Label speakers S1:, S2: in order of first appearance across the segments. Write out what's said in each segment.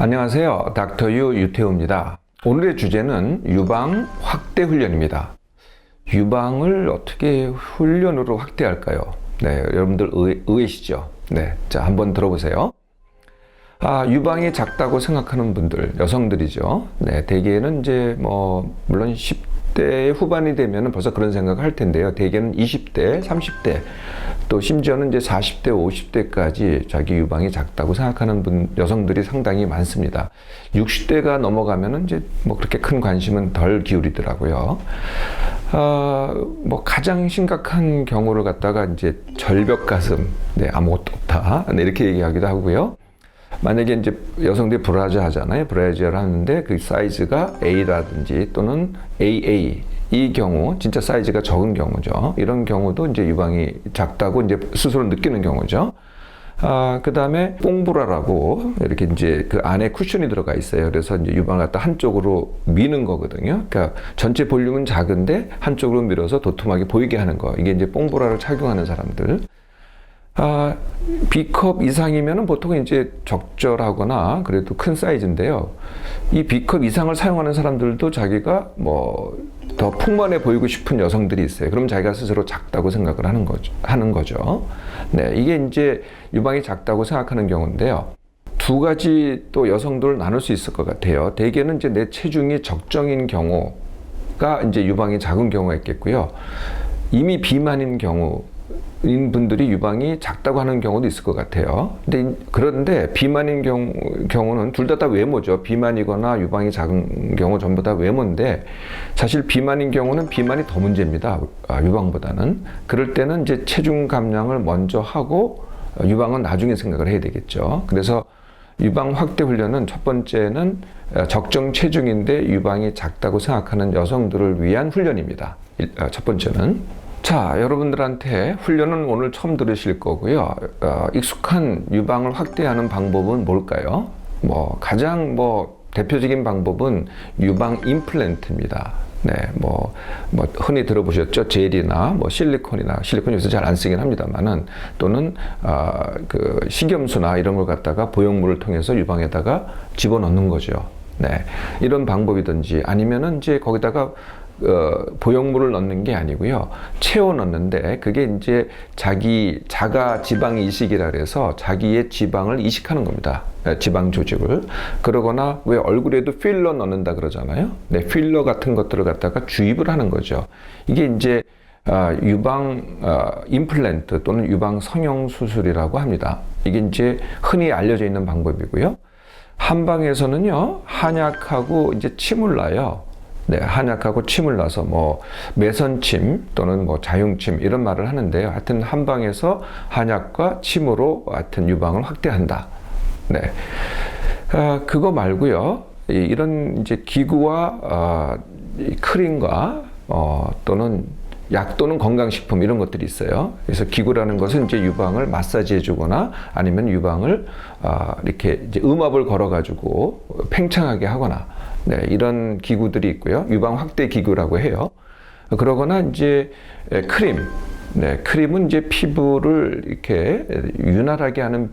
S1: 안녕하세요. 닥터 유 유태우입니다. 오늘의 주제는 유방 확대 훈련입니다. 유방을 어떻게 훈련으로 확대할까요? 네, 여러분들 의외시죠? 네, 자, 한번 들어보세요. 유방이 작다고 생각하는 분들, 여성들이죠. 네, 대개는 이제 물론 10대 후반이 되면 벌써 그런 생각을 할 텐데요. 대개는 20대, 30대, 또 심지어는 이제 40대, 50대까지 자기 유방이 작다고 생각하는 여성들이 상당히 많습니다. 60대가 넘어가면은 이제 그렇게 큰 관심은 덜 기울이더라고요. 가장 심각한 경우를 갖다가 이제 절벽 가슴, 네, 아무것도 없다, 네, 이렇게 얘기하기도 하고요. 만약에 이제 여성들이 브라자 하잖아요. 브라지어를 하는데 그 사이즈가 A라든지 또는 AA, 이 경우 진짜 사이즈가 적은 경우죠. 이런 경우도 이제 유방이 작다고 이제 스스로 느끼는 경우죠. 그 다음에 뽕브라라고 이렇게 이제 그 안에 쿠션이 들어가 있어요. 그래서 이제 유방을 갖다 한쪽으로 미는 거거든요. 그러니까 전체 볼륨은 작은데 한쪽으로 밀어서 도톰하게 보이게 하는 거. 이게 이제 뽕브라를 착용하는 사람들. B컵 이상이면은 보통 이제 적절하거나 그래도 큰 사이즈인데요. 이 B컵 이상을 사용하는 사람들도 자기가 더 풍만해 보이고 싶은 여성들이 있어요. 그럼 자기가 스스로 작다고 생각을 하는 거죠. 네, 이게 이제 유방이 작다고 생각하는 경우인데요. 두 가지 또 여성들을 나눌 수 있을 것 같아요. 대개는 이제 내 체중이 적정인 경우가 이제 유방이 작은 경우가 있겠고요. 이미 비만인 경우인 분들이 유방이 작다고 하는 경우도 있을 것 같아요. 그런데 비만인 경우는 둘 다 외모죠. 비만이거나 유방이 작은 경우 전부 다 외모인데, 사실 비만인 경우는 비만이 더 문제입니다. 유방보다는. 그럴 때는 이제 체중 감량을 먼저 하고 유방은 나중에 생각을 해야 되겠죠. 그래서 유방 확대 훈련은 첫 번째는 적정 체중인데 유방이 작다고 생각하는 여성들을 위한 훈련입니다. 첫 번째는. 자, 여러분들한테 훈련은 오늘 처음 들으실 거고요. 익숙한 유방을 확대하는 방법은 뭘까요? 가장 대표적인 방법은 유방 임플란트입니다. 네, 흔히 들어보셨죠? 젤이나 실리콘이 요새 잘 안 쓰긴 합니다만은, 또는 그 식염수나 이런 걸 갖다가 보형물을 통해서 유방에다가 집어넣는 거죠. 네, 이런 방법이든지 아니면은 이제 거기다가 보형물을 넣는 게 아니고요. 채워 넣는데, 그게 이제 자가 지방 이식이라 그래서 자기의 지방을 이식하는 겁니다. 지방 조직을. 그러거나 왜 얼굴에도 필러 넣는다 그러잖아요. 네, 필러 같은 것들을 갖다가 주입을 하는 거죠. 이게 이제 유방 임플란트 또는 유방 성형 수술이라고 합니다. 이게 이제 흔히 알려져 있는 방법이고요. 한방에서는요, 한약하고 이제 침을 놔요. 네, 한약하고 침을 놔서 매선침 또는 자흉침 이런 말을 하는데요. 하여튼 한방에서 한약과 침으로 하여튼 유방을 확대한다. 네, 그거 말고요. 이런 이제 기구와 크림과 또는 약 또는 건강식품 이런 것들이 있어요. 그래서 기구라는 것은 이제 유방을 마사지해주거나 아니면 유방을 이렇게 이제 음압을 걸어가지고 팽창하게 하거나, 네, 이런 기구들이 있고요. 유방 확대 기구라고 해요. 그러거나 이제 크림, 네, 크림은 이제 피부를 이렇게 윤활하게 하는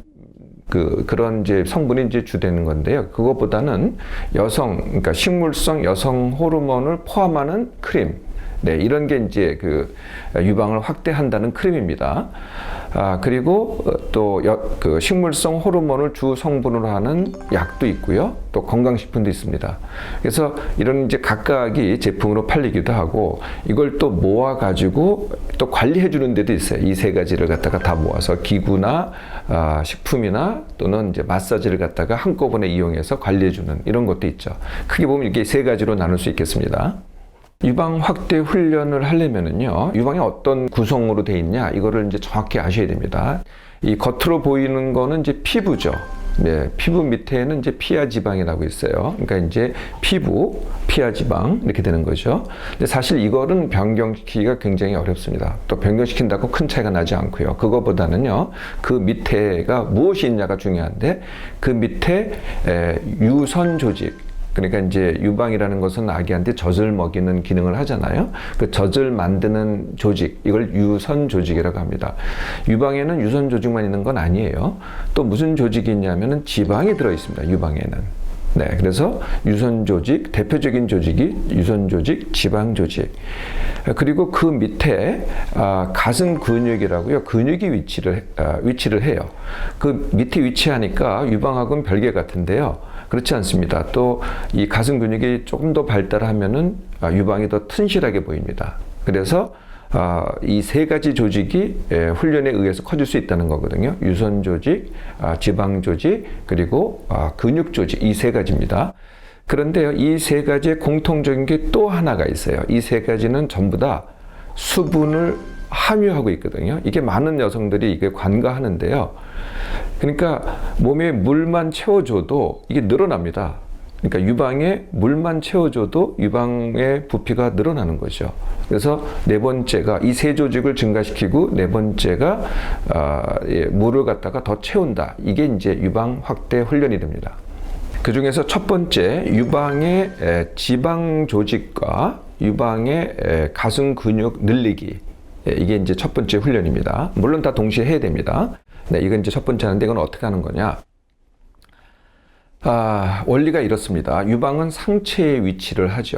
S1: 그런 이제 성분이 이제 주되는 건데요. 그것보다는 그러니까 식물성 여성 호르몬을 포함하는 크림. 네, 이런 게 이제 유방을 확대한다는 크림입니다. 그리고 또 그 식물성 호르몬을 주 성분으로 하는 약도 있고요. 또 건강식품도 있습니다. 그래서 이런 이제 각각이 제품으로 팔리기도 하고, 이걸 또 모아가지고 또 관리해 주는 데도 있어요. 이 세 가지를 갖다가 다 모아서 기구나 식품이나 또는 이제 마사지를 갖다가 한꺼번에 이용해서 관리해 주는 이런 것도 있죠. 크게 보면 이게 세 가지로 나눌 수 있겠습니다. 유방 확대 훈련을 하려면은요, 유방이 어떤 구성으로 돼 있냐, 이거를 이제 정확히 아셔야 됩니다. 이 겉으로 보이는 거는 이제 피부죠. 네, 피부 밑에는 이제 피하 지방이라고 있어요. 그러니까 이제 피하 지방 이렇게 되는 거죠. 근데 사실 이거는 변경시키기가 굉장히 어렵습니다. 또 변경시킨다고 큰 차이가 나지 않고요. 그거보다는요, 그 밑에가 무엇이 있냐가 중요한데, 그 밑에 유선 조직, 그러니까 이제 유방이라는 것은 아기한테 젖을 먹이는 기능을 하잖아요. 그 젖을 만드는 조직, 이걸 유선 조직이라고 합니다. 유방에는 유선 조직만 있는 건 아니에요. 또 무슨 조직이 있냐면은 지방이 들어 있습니다. 유방에는. 네, 그래서 유선 조직, 대표적인 조직이 유선 조직, 지방 조직. 그리고 그 밑에 가슴 근육이라고요. 근육이 위치를 해요. 그 밑에 위치하니까 유방하고는 별개 같은데요. 그렇지 않습니다. 또 이 가슴 근육이 조금 더 발달하면은 유방이 더 튼실하게 보입니다. 그래서 이 세 가지 조직이 훈련에 의해서 커질 수 있다는 거거든요. 유선 조직, 지방 조직, 그리고 근육 조직, 이 세 가지입니다. 그런데요, 이 세 가지의 공통적인 게 또 하나가 있어요. 이 세 가지는 전부 다 수분을 함유하고 있거든요. 이게 많은 여성들이 이게 관가하는데요. 그러니까 몸에 물만 채워줘도 이게 늘어납니다. 그러니까 유방에 물만 채워줘도 유방의 부피가 늘어나는 거죠. 그래서 네 번째가 이 세 조직을 증가시키고 네 번째가 물을 갖다가 더 채운다. 이게 이제 유방 확대 훈련이 됩니다. 그 중에서 첫 번째 유방의 지방 조직과 유방의 가슴 근육 늘리기. 이게 이제 첫 번째 훈련입니다. 물론 다 동시에 해야 됩니다. 네, 이건 이제 첫 번째 하는데 이건 어떻게 하는 거냐? 원리가 이렇습니다. 유방은 상체에 위치를 하죠.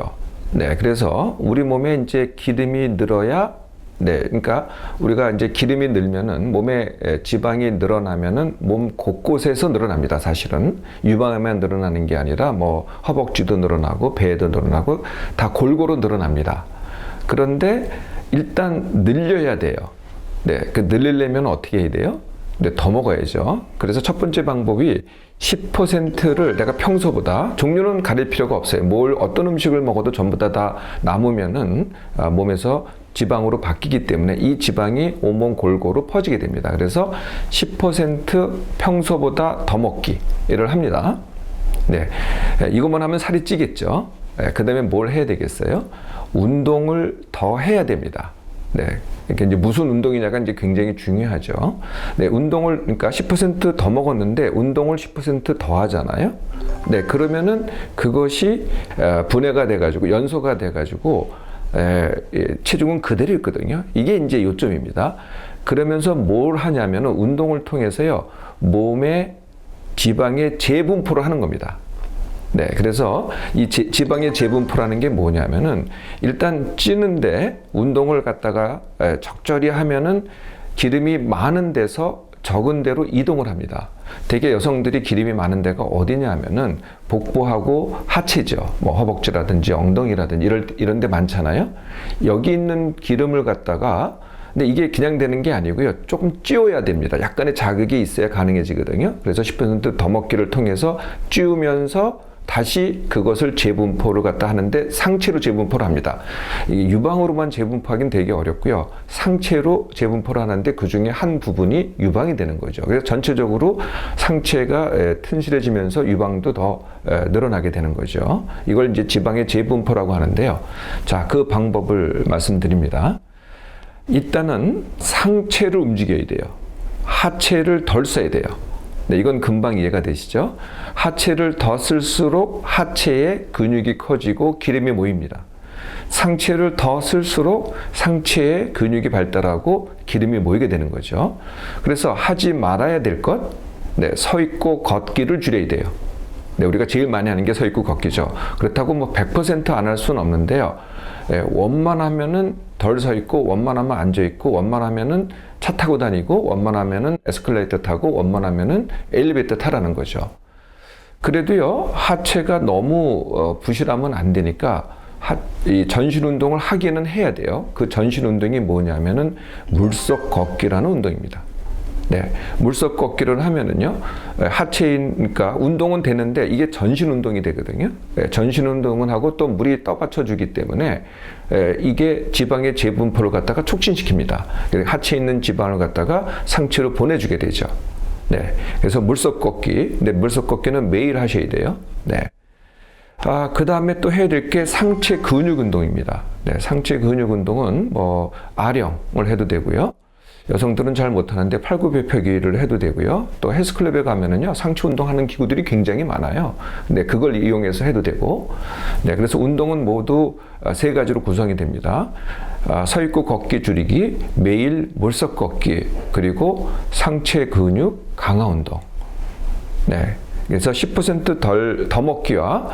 S1: 네, 그래서 우리 몸에 이제 기름이 늘어야, 네, 그러니까 우리가 이제 기름이 늘면은 몸에 지방이 늘어나면은 몸 곳곳에서 늘어납니다. 사실은 유방에만 늘어나는 게 아니라 뭐 허벅지도 늘어나고 배도 늘어나고 다 골고루 늘어납니다. 그런데 일단 늘려야 돼요. 네, 그 늘리려면 어떻게 해야 돼요? 네, 더 먹어야죠. 그래서 첫 번째 방법이 10%를 내가 평소보다, 종류는 가릴 필요가 없어요. 어떤 음식을 먹어도 전부 다 남으면은 몸에서 지방으로 바뀌기 때문에 이 지방이 온몸 골고루 퍼지게 됩니다. 그래서 10% 평소보다 더 먹기를 합니다. 네, 이것만 하면 살이 찌겠죠. 네, 그 다음에 뭘 해야 되겠어요? 운동을 더 해야 됩니다. 네. 그러니까 이제 무슨 운동이냐가 이제 굉장히 중요하죠. 네, 운동을, 그러니까 10% 더 먹었는데 운동을 10% 더 하잖아요. 네, 그러면은 그것이 분해가 돼가지고 연소가 돼가지고 체중은 그대로 있거든요. 이게 이제 요점입니다. 그러면서 뭘 하냐면은 운동을 통해서요, 몸에 지방의 재분포를 하는 겁니다. 네, 그래서 이 지방의 재분포라는 게 뭐냐면은 일단 찌는데 운동을 갖다가 적절히 하면은 기름이 많은 데서 적은 데로 이동을 합니다. 대개 여성들이 기름이 많은 데가 어디냐 하면은 복부하고 하체죠. 뭐 허벅지라든지 엉덩이라든지 이런 데 많잖아요. 여기 있는 기름을 갖다가, 근데 이게 그냥 되는 게 아니고요. 조금 찌워야 됩니다. 약간의 자극이 있어야 가능해지거든요. 그래서 10% 더 먹기를 통해서 찌우면서 다시 그것을 재분포를 갖다 하는데 상체로 재분포를 합니다. 유방으로만 재분포하기는 되게 어렵고요. 상체로 재분포를 하는데 그 중에 한 부분이 유방이 되는 거죠. 그래서 전체적으로 상체가 튼실해지면서 유방도 더 늘어나게 되는 거죠. 이걸 이제 지방의 재분포라고 하는데요. 자, 그 방법을 말씀드립니다. 일단은 상체를 움직여야 돼요. 하체를 덜 써야 돼요. 네, 이건 금방 이해가 되시죠? 하체를 더 쓸수록 하체에 근육이 커지고 기름이 모입니다. 상체를 더 쓸수록 상체에 근육이 발달하고 기름이 모이게 되는 거죠. 그래서 하지 말아야 될 것, 네, 서 있고 걷기를 줄여야 돼요. 네, 우리가 제일 많이 하는 게 서 있고 걷기죠. 그렇다고 뭐 100% 안 할 수는 없는데요. 네, 원만하면은 덜 서 있고, 원만하면 앉아 있고, 원만하면은 차 타고 다니고, 원만하면은 에스컬레이터 타고, 원만하면은 엘리베이터 타라는 거죠. 그래도요, 하체가 너무 부실하면 안 되니까 이 전신 운동을 하기는 해야 돼요. 그 전신 운동이 뭐냐면은 물속 걷기라는 운동입니다. 네, 물속 걷기를 하면은요, 그러니까 운동은 되는데 이게 전신 운동이 되거든요. 전신 운동은 하고 또 물이 떠받쳐 주기 때문에 이게 지방의 재분포를 갖다가 촉진시킵니다. 하체에 있는 지방을 갖다가 상체로 보내주게 되죠. 네, 그래서 물속 걷기. 네, 물속 걷기는 매일 하셔야 돼요. 네. 그 다음에 또 해야 될 게 상체 근육 운동입니다. 네, 상체 근육 운동은 뭐 아령을 해도 되고요. 여성들은 잘 못하는데 팔굽혀펴기를 해도 되고요. 또 헬스클럽에 가면은요, 상체 운동하는 기구들이 굉장히 많아요. 근데 그걸 이용해서 해도 되고, 네, 그래서 운동은 모두 세 가지로 구성이 됩니다. 서 있고 걷기 줄이기, 매일 몰석 걷기, 그리고 상체 근육 강화 운동. 네. 그래서 10% 더 먹기와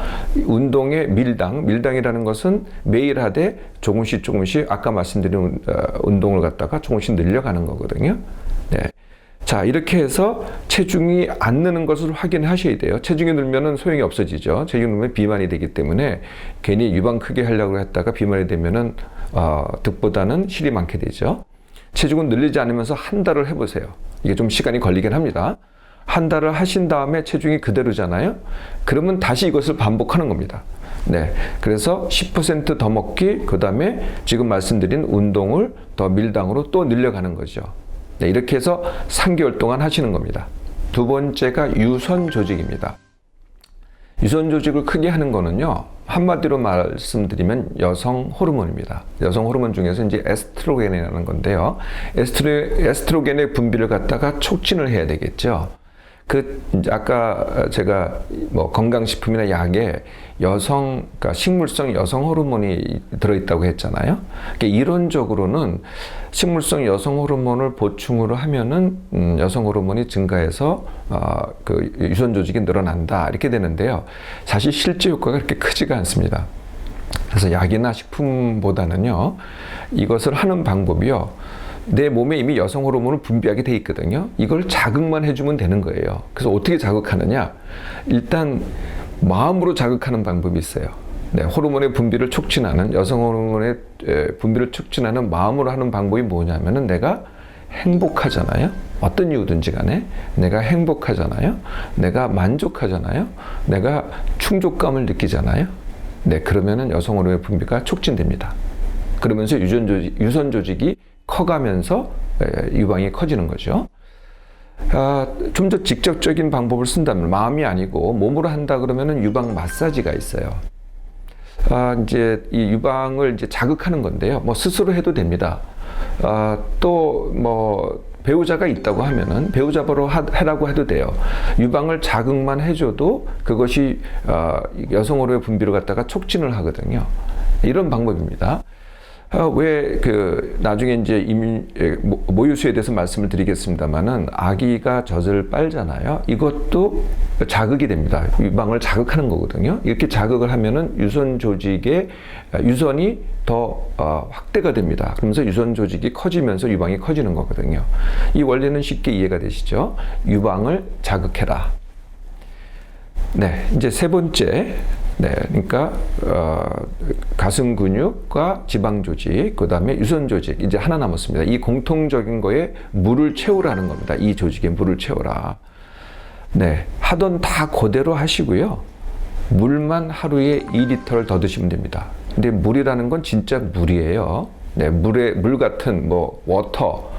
S1: 운동의 밀당이라는 것은 매일 하되 조금씩 아까 말씀드린 운동을 갖다가 조금씩 늘려가는 거거든요. 네. 자, 이렇게 해서 체중이 안 느는 것을 확인하셔야 돼요. 체중이 늘면은 소용이 없어지죠. 체중이 늘면 비만이 되기 때문에 괜히 유방 크게 하려고 했다가 비만이 되면은 득보다는 실이 많게 되죠. 체중은 늘리지 않으면서 한 달을 해보세요. 이게 좀 시간이 걸리긴 합니다. 한 달을 하신 다음에 체중이 그대로잖아요. 그러면 다시 이것을 반복하는 겁니다. 네, 그래서 10% 더 먹기, 그 다음에 지금 말씀드린 운동을 더 밀당으로 또 늘려가는 거죠. 네, 이렇게 해서 3개월 동안 하시는 겁니다. 두 번째가 유선 조직입니다. 유선 조직을 크게 하는 거는요, 한마디로 말씀드리면 여성 호르몬입니다. 여성 호르몬 중에서 이제 에스트로겐이라는 건데요. 에스트로겐의 분비를 갖다가 촉진을 해야 되겠죠. 아까 제가 뭐 건강식품이나 약에 그러니까 식물성 여성 호르몬이 들어있다고 했잖아요. 그러니까 이론적으로는 식물성 여성 호르몬을 보충으로 하면은 여성 호르몬이 증가해서 그 유선 조직이 늘어난다 이렇게 되는데요. 사실 실제 효과가 그렇게 크지가 않습니다. 그래서 약이나 식품보다는요, 이것을 하는 방법이요, 내 몸에 이미 여성 호르몬을 분비하게 돼 있거든요. 이걸 자극만 해주면 되는 거예요. 그래서 어떻게 자극하느냐? 일단 마음으로 자극하는 방법이 있어요. 네, 호르몬의 분비를 촉진하는, 여성 호르몬의 분비를 촉진하는 마음으로 하는 방법이 뭐냐면은, 내가 행복하잖아요. 어떤 이유든지 간에 내가 행복하잖아요. 내가 만족하잖아요. 내가 충족감을 느끼잖아요. 네, 그러면은 여성 호르몬의 분비가 촉진됩니다. 그러면서 유선 조직이 커가면서 유방이 커지는 거죠. 좀 더 직접적인 방법을 쓴다면, 마음이 아니고 몸으로 한다 그러면은 유방 마사지가 있어요. 이제 이 유방을 이제 자극하는 건데요. 뭐 스스로 해도 됩니다. 또 뭐 배우자가 있다고 하면은 배우자로 하라고 해도 돼요. 유방을 자극만 해줘도 그것이 여성 호르몬의 분비를 갖다가 촉진을 하거든요. 이런 방법입니다. 왜 나중에 이제 모유수에 대해서 말씀을 드리겠습니다만은, 아기가 젖을 빨잖아요. 이것도 자극이 됩니다. 유방을 자극하는 거거든요. 이렇게 자극을 하면은 유선 조직의 유선이 더 확대가 됩니다. 그러면서 유선 조직이 커지면서 유방이 커지는 거거든요. 이 원리는 쉽게 이해가 되시죠? 유방을 자극해라. 네, 이제 세 번째. 네, 그러니까 가슴 근육과 지방 조직, 그 다음에 유선 조직, 이제 하나 남았습니다. 이 공통적인 거에 물을 채우라는 겁니다. 이 조직에 물을 채워라. 네, 하던 다 그대로 하시고요. 물만 하루에 2리터를 더 드시면 됩니다. 근데 물이라는 건 진짜 물이에요. 네, 물 같은 뭐 워터,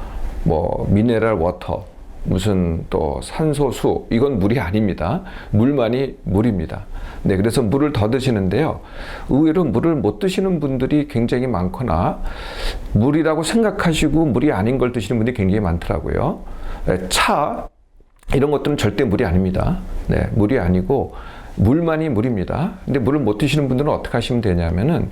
S1: 뭐 미네랄 워터, 무슨 또 산소수, 이건 물이 아닙니다. 물만이 물입니다. 네, 그래서 물을 더 드시는데요. 의외로 물을 못 드시는 분들이 굉장히 많거나, 물이라고 생각하시고 물이 아닌 걸 드시는 분들이 굉장히 많더라고요. 차, 이런 것들은 절대 물이 아닙니다. 네, 물이 아니고 물만이 물입니다. 근데 물을 못 드시는 분들은 어떻게 하시면 되냐면은,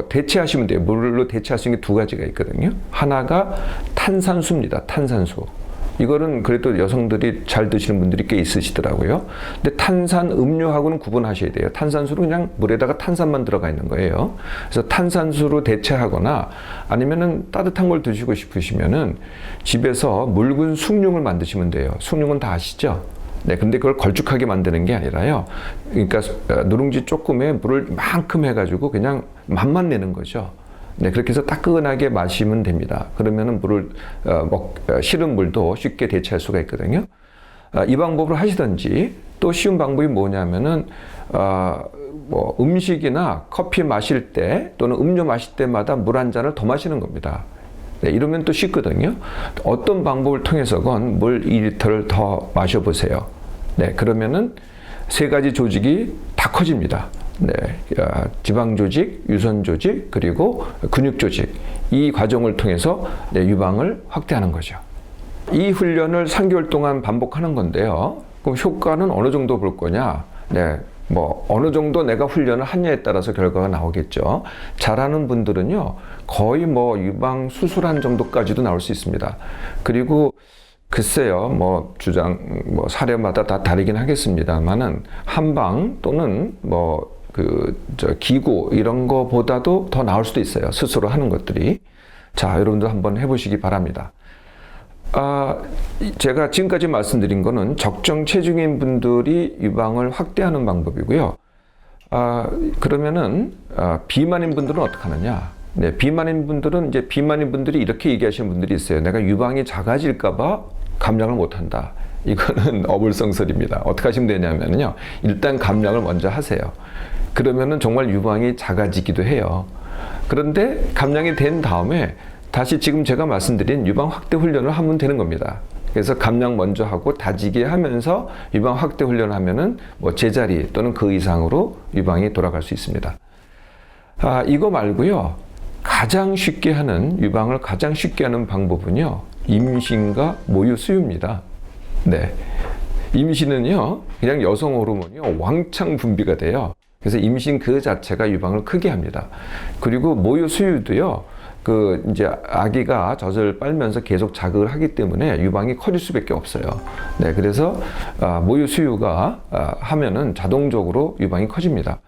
S1: 대체하시면 돼요. 물로 대체할 수 있는 게 두 가지가 있거든요. 하나가 탄산수입니다. 탄산수. 이거는 그래도 여성들이 잘 드시는 분들이 꽤 있으시더라고요. 근데 탄산 음료하고는 구분하셔야 돼요. 탄산수는 그냥 물에다가 탄산만 들어가 있는 거예요. 그래서 탄산수로 대체하거나, 아니면은 따뜻한 걸 드시고 싶으시면은 집에서 묽은 숭늉을 만드시면 돼요. 숭늉은 다 아시죠? 네, 근데 그걸 걸쭉하게 만드는 게 아니라요. 그러니까 누룽지 조금에 물을 만큼 해가지고 그냥 맛만 내는 거죠. 네, 그렇게 해서 따끈하게 마시면 됩니다. 그러면은 싫은 물도 쉽게 대체할 수가 있거든요. 이 방법으로 하시든지, 또 쉬운 방법이 뭐냐면은, 뭐 음식이나 커피 마실 때 또는 음료 마실 때마다 물 한 잔을 더 마시는 겁니다. 네, 이러면 또 쉽거든요. 어떤 방법을 통해서건 물 2리터를 더 마셔보세요. 네, 그러면은 세 가지 조직이 다 커집니다. 네, 지방 조직, 유선 조직, 그리고 근육 조직 이 과정을 통해서 네, 유방을 확대하는 거죠. 이 훈련을 3개월 동안 반복하는 건데요. 그럼 효과는 어느 정도 볼 거냐? 네, 뭐 어느 정도 내가 훈련을 하냐에 따라서 결과가 나오겠죠. 잘하는 분들은요, 거의 뭐 유방 수술한 정도까지도 나올 수 있습니다. 그리고 글쎄요, 뭐 사례마다 다 다르긴 하겠습니다만은 한방 또는 기구 이런 거보다도 더 나을 수도 있어요. 스스로 하는 것들이. 자, 여러분들 한번 해보시기 바랍니다. 제가 지금까지 말씀드린 거는 적정 체중인 분들이 유방을 확대하는 방법이고요. 그러면은 비만인 분들은 어떻게 하느냐? 네, 비만인 분들이 이렇게 얘기하시는 분들이 있어요. 내가 유방이 작아질까봐 감량을 못한다. 이거는 어불성설입니다. 어떻게 하시면 되냐면요, 일단 감량을 먼저 하세요. 그러면은 정말 유방이 작아지기도 해요. 그런데 감량이 된 다음에 다시 지금 제가 말씀드린 유방 확대 훈련을 하면 되는 겁니다. 그래서 감량 먼저 하고 다지게 하면서 유방 확대 훈련을 하면은 뭐 제자리 또는 그 이상으로 유방이 돌아갈 수 있습니다. 이거 말고요, 유방을 가장 쉽게 하는 방법은요, 임신과 모유 수유입니다. 네. 임신은요, 그냥 여성 호르몬이 왕창 분비가 돼요. 그래서 임신 그 자체가 유방을 크게 합니다. 그리고 모유 수유도요, 이제 아기가 젖을 빨면서 계속 자극을 하기 때문에 유방이 커질 수밖에 없어요. 네, 그래서 모유 수유가 하면은 자동적으로 유방이 커집니다.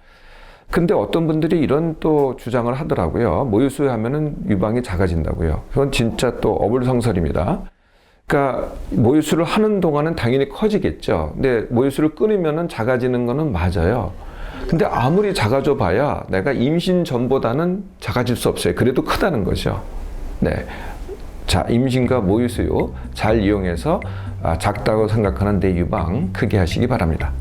S1: 근데 어떤 분들이 이런 또 주장을 하더라고요. 모유 수유하면은 유방이 작아진다고요. 그건 진짜 또 어불성설입니다. 그러니까 모유수를 하는 동안은 당연히 커지겠죠. 근데 모유수를 끊으면은 작아지는 거는 맞아요. 근데 아무리 작아져 봐야 내가 임신 전보다는 작아질 수 없어요. 그래도 크다는 거죠. 네. 자, 임신과 모유수유 잘 이용해서 작다고 생각하는 내 유방 크게 하시기 바랍니다.